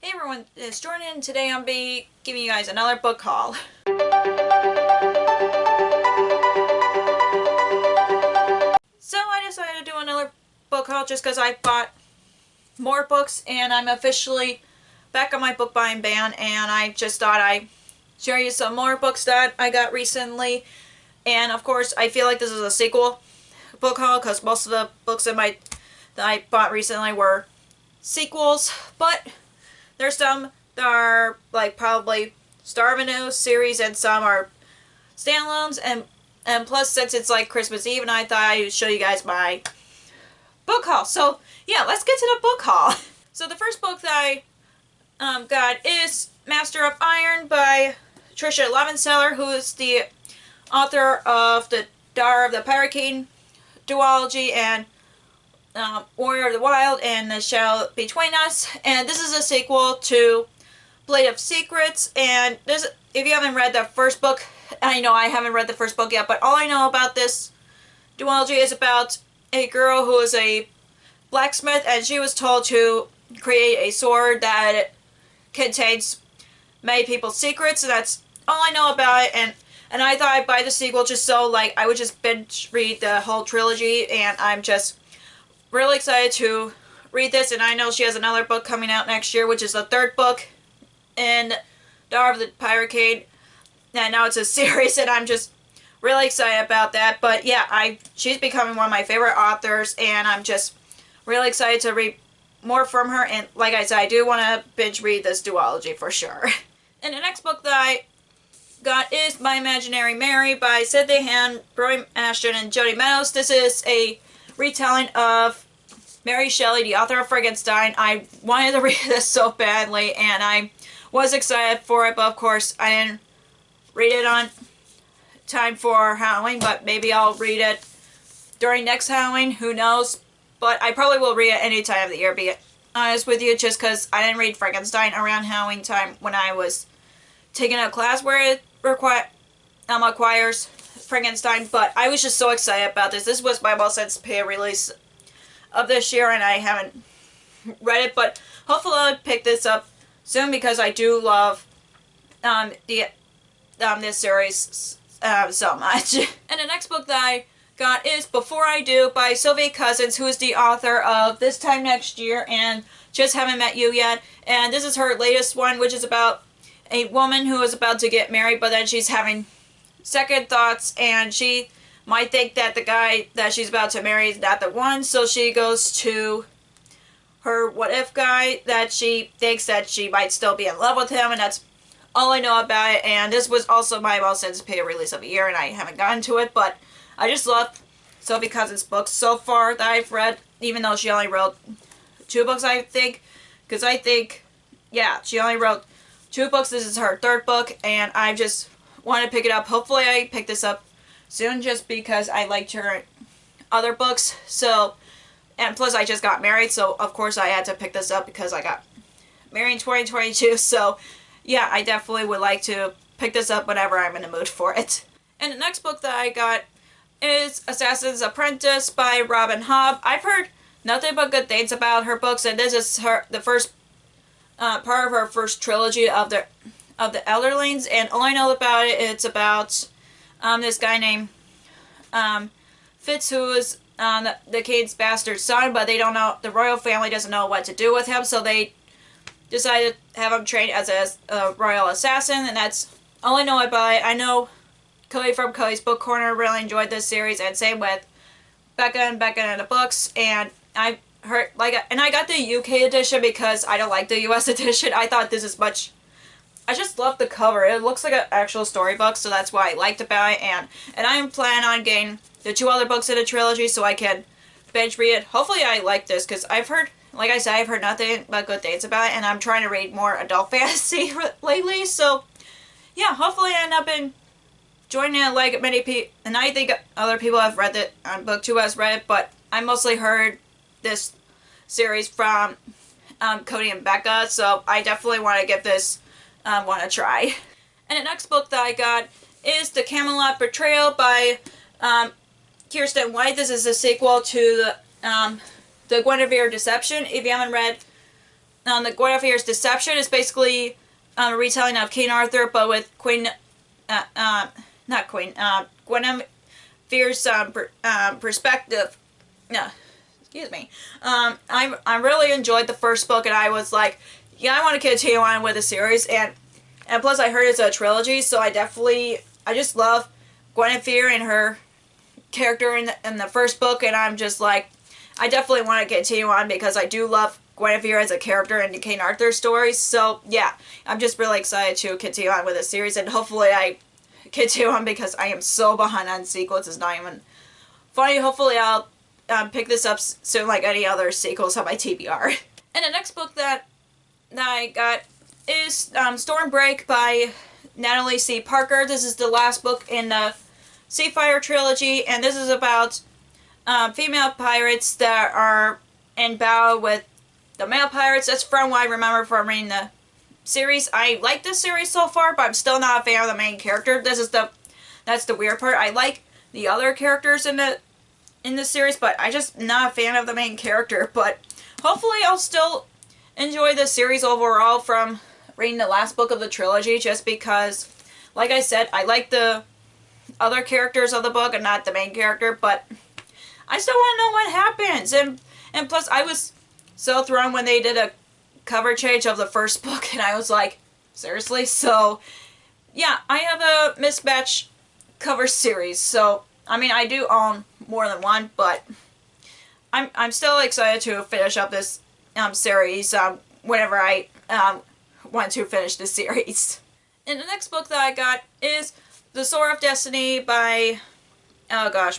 Hey everyone, it's Jordan. Today I'll be giving you guys another book haul. So I decided to do another book haul just because I bought more books and I'm officially back on my book buying ban, and I just thought I'd share you some more books that I got recently. And of course I feel like this is a sequel book haul because most of the books that I bought recently were sequels, but there's some that are like probably Star of a New series and some are standalones, and plus since it's like Christmas Eve and I thought I'd show you guys my book haul. So yeah, let's get to the book haul. So the first book that I got is Master of Iron by Tricia Levenseller, who is the author of the Daughter of the Pirate King duology and Warrior of the Wild and The Shadow Between Us. And this is a sequel to Blade of Secrets. And this, if you haven't read the first book, I know I haven't read the first book yet, but all I know about this duology is about a girl who is a blacksmith, and she was told to create a sword that contains many people's secrets, and that's all I know about it. And I thought I'd buy the sequel just so like I would just binge read the whole trilogy, and I'm just really excited to read this. And I know she has another book coming out next year, which is the third book in Daughter of the Pirate King. And now it's a series, and I'm just really excited about that. But yeah, she's becoming one of my favorite authors, and I'm just really excited to read more from her. And like I said, I do want to binge read this duology for sure. And the next book that I got is My Imaginary Mary by Cynthia Han, Roy Ashton, and Jody Meadows. This is a retelling of Mary Shelley, the author of Frankenstein. I wanted to read this so badly, and I was excited for it, but of course I didn't read it on time for Halloween, but maybe I'll read it during next Halloween, who knows. But I probably will read it any time of the year, be honest with you, just because I didn't read Frankenstein around Halloween time when I was taking a class where it requires Frankenstein. But I was just so excited about this. This was my most anticipated release of this year, and I haven't read it, but hopefully I'll pick this up soon because I do love this series so much. And the next book that I got is Before I Do by Sylvia Cousins, who is the author of This Time Next Year and Just Haven't Met You Yet. And this is her latest one, which is about a woman who is about to get married, but then she's having second thoughts, and she might think that the guy that she's about to marry is not the one, so she goes to her what-if guy that she thinks that she might still be in love with him, and that's all I know about it. And this was also my most anticipated release of the year, and I haven't gotten to it, but I just love Sylvia Cousins' books so far that I've read, even though she only wrote 2 books, I think, because I think, yeah, she only wrote 2 books. This is her 3rd book, and I just want to pick it up. Hopefully I pick this up soon, just because I liked her other books. So, and plus I just got married, so of course I had to pick this up because I got married in 2022. So yeah, I definitely would like to pick this up whenever I'm in the mood for it. And the next book that I got is Assassin's Apprentice by Robin Hobb. I've heard nothing but good things about her books, and this is the first part of her first trilogy of the Elderlings. And all I know about it, it's about this guy named Fitz, who is the king's bastard son, but they don't know, the royal family doesn't know what to do with him, so they decided to have him trained as a royal assassin, and that's all I know about it. I know Cody from Cody's Book Corner really enjoyed this series, and same with Becca and the books. And I heard, and I got the UK edition because I don't like the US edition. I thought this is much, I just love the cover. It looks like an actual storybook, so that's why I liked about it. And I'm planning on getting the 2 other books in the trilogy so I can binge read it. Hopefully I like this, because I've heard, like I said, I've heard nothing but good things about it, and I'm trying to read more adult fantasy lately. So yeah, hopefully I end up enjoying it like many people, and I think other people have read it on BookTube has read it, but I mostly heard this series from Cody and Becca, so I definitely want to give this one a try. And the next book that I got is The Camelot Betrayal by Kiersten White. This is a sequel to the Guinevere Deception. If you haven't read the Guinevere's Deception is basically a retelling of King Arthur, but with Guinevere's perspective. No, excuse me. I really enjoyed the first book, and I was like, yeah, I want to continue on with the series, and plus I heard it's a trilogy, so I just love Guinevere and her character in the first book, and I'm just like, I definitely want to continue on because I do love Guinevere as a character in the King Arthur stories. So yeah, I'm just really excited to continue on with the series, and hopefully I continue on because I am so behind on sequels. It's not even funny. Hopefully I'll pick this up soon like any other sequels on my TBR. And the next book that I got is Stormbreak by Natalie C. Parker. This is the last book in the Seafire trilogy, and this is about female pirates that are in battle with the male pirates. That's from what I remember from reading the series. I like this series so far, but I'm still not a fan of the main character. That's the weird part. I like the other characters in the series, but I just not a fan of the main character. But hopefully I'll still enjoy the series overall from reading the last book of the trilogy, just because, like I said, I like the other characters of the book and not the main character, but I still want to know what happens. And plus, I was so thrown when they did a cover change of the first book, and I was like, seriously? So, yeah, I have a Mismatch cover series, so, I mean, I do own more than one, but I'm still excited to finish up this series whenever I want to finish the series. And the next book that I got is The Sword of Destiny by, oh gosh,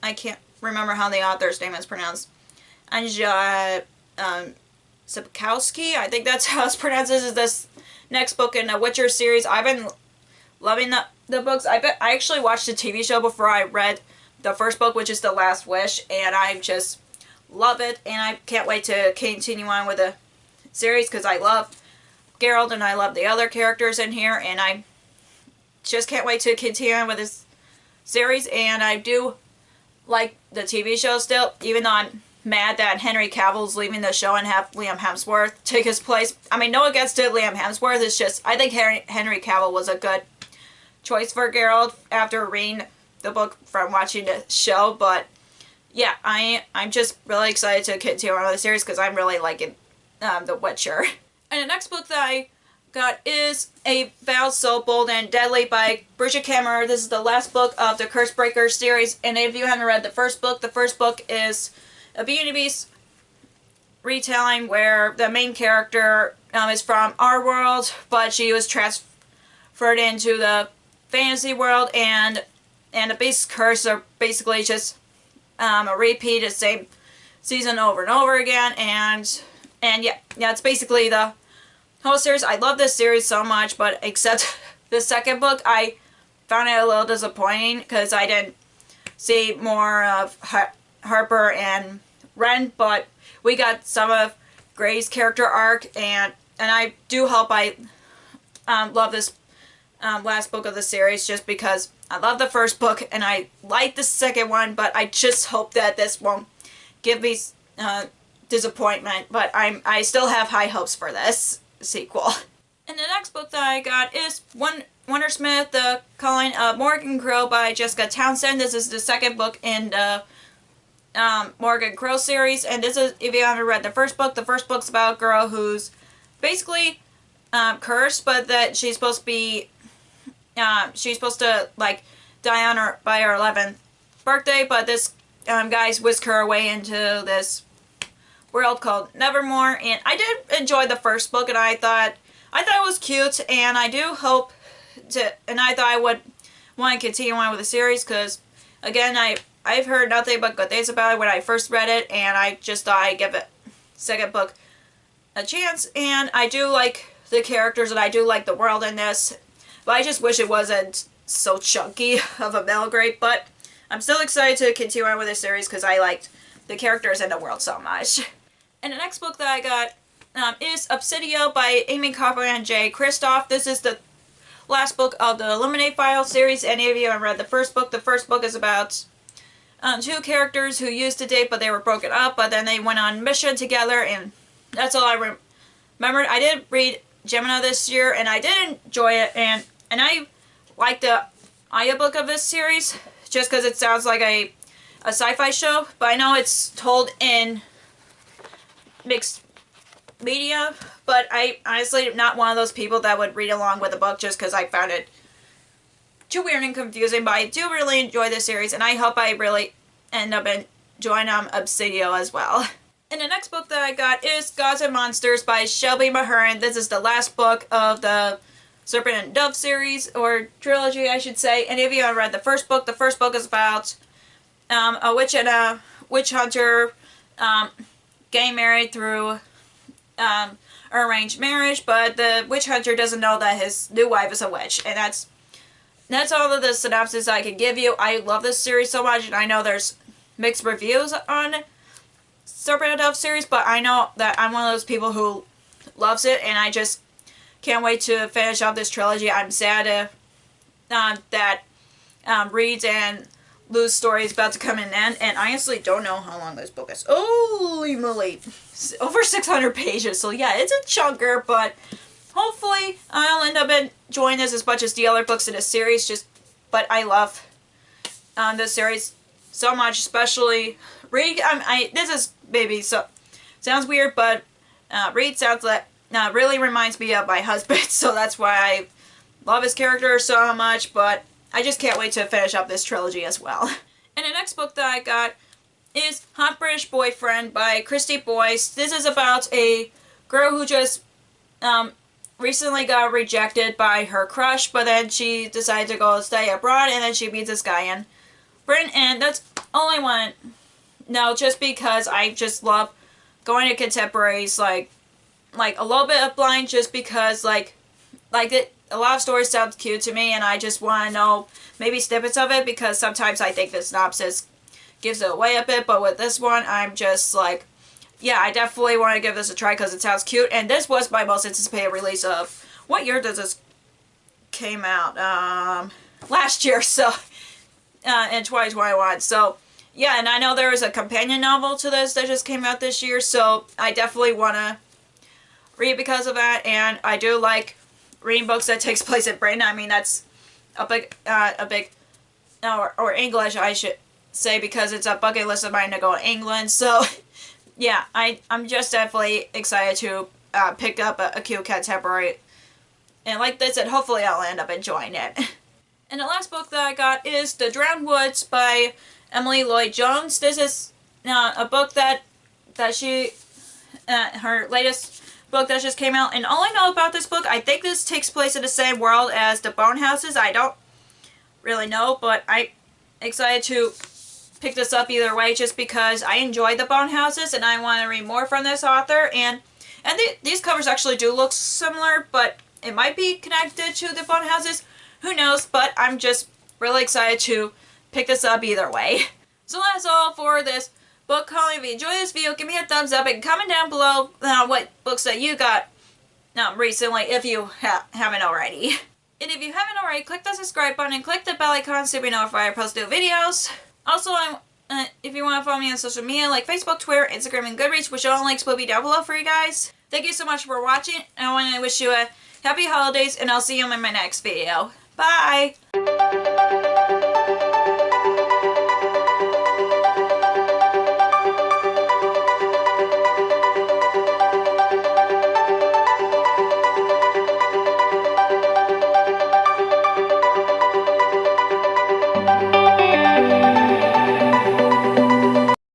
I can't remember how the author's name is pronounced. Anja Sapkowski, I think that's how it's pronounced. This is this next book in the Witcher series. I've been loving the books. I actually watched the TV show before I read the first book, which is The Last Wish, and I just love it, and I can't wait to continue on with the series because I love Geralt and I love the other characters in here, and I just can't wait to continue on with this series. And I do like the TV show still, even though I'm mad that Henry Cavill's leaving the show and have Liam Hemsworth take his place. I mean, no against it, Liam Hemsworth. It's just, I think Henry Cavill was a good choice for Geralt after reading the book from watching the show. But yeah, I'm just really excited to continue on with the series because I'm really liking The Witcher. And the next book that I got is A Vow So Bold and Deadly by Bridget Kammerer. This is the last book of the Cursebreaker series, and if you haven't read the first book is a Beauty and the Beast retelling where the main character is from our world, but she was transferred into the fantasy world, and the Beast's curse are basically just a repeat of the same season over and over again, and yeah, it's basically the whole series. I love this series so much, but except the second book, I found it a little disappointing because I didn't see more of Harper and Ren, but we got some of Gray's character arc, and I do hope I love this last book of the series just because I love the first book and I like the second one, but I just hope that this won't give me disappointment, but I still have high hopes for this sequel. And the next book that I got is Wondersmith, The Calling of Morgan Crow by Jessica Townsend. This is the second book in the Morgan Crow series, and this is, if you haven't read the first book's about a girl who's basically cursed, but that she's supposed to like die on by her 11th birthday, but this guy's whisk her away into this world called Nevermore. And I did enjoy the first book, and I thought it was cute, and I do hope and I thought I would want to continue on with the series because, again, I've heard nothing but good things about it when I first read it, and I just thought I'd give it second book a chance. And I do like the characters, and I do like the world in this, but I just wish it wasn't so chunky of a middle grade. But I'm still excited to continue on with the series because I liked the characters and the world so much. And the next book that I got is Obsidio by Amy Kaufman and Jay Kristoff. This is the last book of the Illuminate Files series. Any of you haven't read the first book is about two characters who used to date, but they were broken up, but then they went on mission together, and that's all I remember I did read Gemini this year, and I did enjoy it, and I like the audiobook of this series just because it sounds like a sci-fi show, but I know it's told in mixed media, but I honestly am not one of those people that would read along with a book just because I found it too weird and confusing, but I do really enjoy this series, and I hope I really end up enjoying Obsidio as well. And the next book that I got is Gods and Monsters by Shelby Mahurin. This is the last book of the Serpent and Dove series, or trilogy I should say. And if you haven't read the first book is about a witch and a witch hunter getting married through arranged marriage, but the witch hunter doesn't know that his new wife is a witch. And that's all of the synopsis I can give you. I love this series so much, and I know there's mixed reviews on Serpent and Dove series, but I know that I'm one of those people who loves it, and I just can't wait to finish up this trilogy. I'm sad that Reed's and Lou's story is about to come in an end, and I honestly don't know how long this book is. Holy moly! Over 600 pages, so yeah, it's a chunker, but hopefully I'll end up enjoying this as much as the other books in this series, but I love this series so much, especially Reed. This is maybe sounds weird, but Reed sounds like really reminds me of my husband, so that's why I love his character so much, but I just can't wait to finish up this trilogy as well. And the next book that I got is Hot British Boyfriend by Christy Boyce. This is about a girl who just recently got rejected by her crush, but then she decided to go stay abroad, and then she meets this guy in Britain, and that's all I want. No, just because I just love going to contemporaries, like a little bit of Blind, just because a lot of stories sound cute to me, and I just want to know maybe snippets of it, because sometimes I think the synopsis gives it away a bit, but with this one, I'm just like, yeah, I definitely want to give this a try because it sounds cute, and this was my most anticipated release of, what year does this came out? Last year, so, in 2021, so, yeah, and I know there was a companion novel to this that just came out this year, so I definitely want to read because of that, and I do like reading books that takes place in Britain. I mean, that's a big, or English, I should say, because it's a bucket list of mine to go to England, so, yeah, I'm just definitely excited to pick up a cute contemporary, and like I said, hopefully I'll end up enjoying it. And the last book that I got is The Drowned Woods by Emily Lloyd-Jones. This is a book that she, her latest book that just came out, and all I know about this book, I think this takes place in the same world as The Bone Houses. I don't really know, but I'm excited to pick this up either way, just because I enjoyed The Bone Houses and I want to read more from this author, and these covers actually do look similar, but it might be connected to The Bone Houses. Who knows, but I'm just really excited to pick this up either way. So that's all for this book haul. If you enjoyed this video, give me a thumbs up and comment down below what books that you got recently, if you haven't already. And if you haven't already, click the subscribe button and click the bell icon so you'll be notified when I post new videos. Also, if you want to follow me on social media like Facebook, Twitter, Instagram, and Goodreads, which all links will be down below for you guys. Thank you so much for watching, and I want to wish you a happy holidays, and I'll see you in my next video. Bye!